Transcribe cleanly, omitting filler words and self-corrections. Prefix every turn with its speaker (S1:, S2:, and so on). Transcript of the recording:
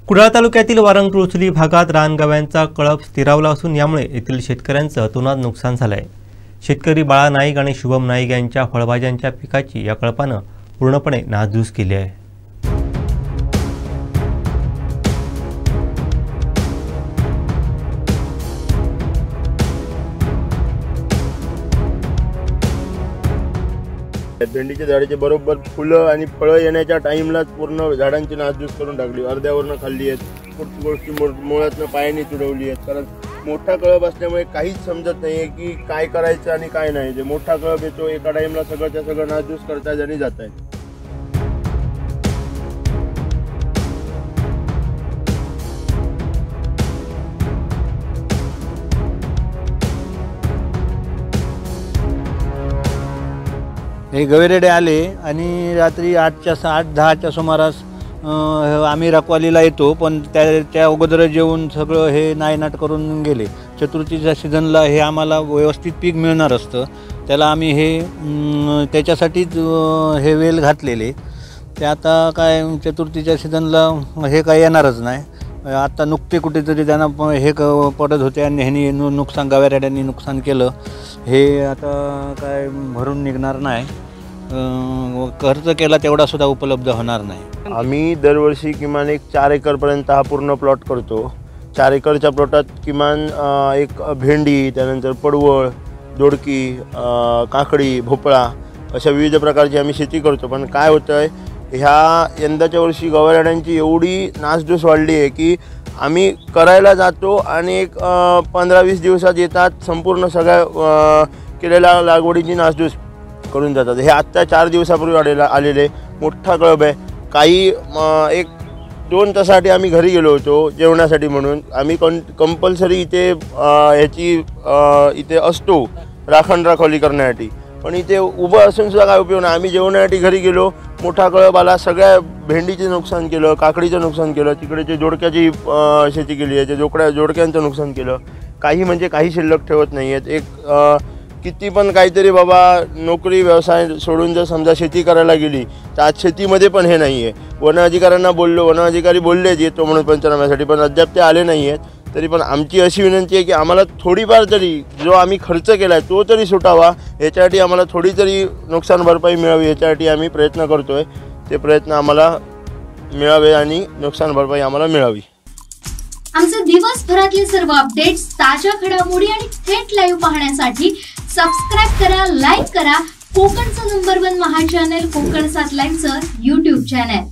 S1: कुडाळ तालुक्यातील वारंग तुळसुली भागात रानगव्यांचा कळप स्थिरावला असून यामुळे येथील शेतकऱ्यांचं अतोनात नुकसान झालं आहे। शेतकरी बाळा नाईक आणि शुभम नाईक यांच्या फळभाज्यांच्या पिकाची या कळपानं पूर्णपणे नासधूस केली आहे।
S2: भेंडीच्या झाडाचे बरोबर फुलं आणि फळं येण्याच्या टाइमलाच पूर्ण झाडांची नासधूस करून टाकली। अर्ध्यावरनं खाल्ली आहेत, गोष्टी मुळातनं पायाने तुडवली आहेत। कारण मोठा कळप असल्यामुळे काहीच समजत नाहीये की काय करायचं आणि काय नाही। जे मोठा कळप येतो एका टाइमला सगळंच्या सगळं नासधूस करतायत आणि जात आहेत।
S3: हे गवेरेडे आले आणि रात्री 8-10च्या सुमारास आम्ही रखवालीला येतो, पण त्या अगोदर जेवून सगळं हे नायनाट करून गेले। चतुर्थीच्या सीझनला हे आम्हाला व्यवस्थित पीक मिळणार असतं, त्याला आम्ही हे त्याच्यासाठीच हे वेल घातलेले। ते आता काय चतुर्थीच्या सीझनला हे काय येणारच नाही। आता नुकते कुठेतरी त्यांना हे पडत होते आणि ह्यांनी नुकसान गवेरेड्यांनी नुकसान केलं। हे आता काय भरून निघणार नाही, खर्च केला तेवढा सुद्धा उपलब्ध होणार नाही।
S2: आम्ही दरवर्षी किमान एक 4 एकरपर्यंत हा पूर्ण प्लॉट करतो। 4 एकरच्या प्लॉटात किमान एक भेंडी, त्यानंतर पडवळ, दोडकी, काकडी, भोपळा अशा विविध प्रकारची आम्ही शेती करतो। पण काय होतंय, ह्या यंदाच्या वर्षी गवेरेड्यांची एवढी नासधूस वाढली आहे की आम्ही करायला जातो आणि एक 15-20 दिवसात येतात, संपूर्ण सगळ्या केलेल्या लागवडीची नासधूस करून जातात। हे आत्ता 4 दिवसापूर्वी आलेले मोठा कळप आहे। काही 1-2 तासासाठी आम्ही घरी गेलो होतो जेवणासाठी म्हणून। आम्ही कंपल्सरी इथे इथे असतो राखणदाखवली करण्यासाठी, पण इथे उभं असून सुद्धा काय उपयोग नाही। आम्ही जेवणासाठी घरी गेलो, मोठा कळप आला, सगळ्या भेंडीचे नुकसान केलं, काकडीचं नुकसान केलं, तिकडेचे दोडक्याची शेती केली आहे, जोडक्यांचं नुकसान केलं। काही म्हणजे काही शिल्लक ठेवत नाही आहेत। एक किती पण काहीतरी बाबा नोकरी व्यवसाय सोडून जर समजा शेती करायला गेली तर आज शेतीमध्ये पण हे नाही आहे। वन अधिकाऱ्यांना बोललो, वन अधिकारी बोललेच येतो म्हणून पंचनाम्यासाठी, पण अद्याप ते आले नाही आहेत। तरी पण आमची अशी विनंती आहे की आम्हाला थोडीफार तरी जो आम्ही खर्च केला आहे तो तरी सुटावा, याच्यासाठी आम्हाला थोडी तरी नुकसान भरपाई मिळावी, याच्यासाठी आम्ही प्रयत्न करतो आहे। ते प्रयत्न आम्हाला मिळावे आणि नुकसान भरपाई आम्हाला मिळावी।
S4: आमचे दिवसभरातले सर्व अपडेट्स, ताज्या घडामोडी आणि थेट लाईव्ह पाहण्यासाठी सबस्क्राइब करा, लाईक करा कोकणचं नंबर 1 महा चॅनल कोकण 7 लाईव्हचं YouTube चॅनल।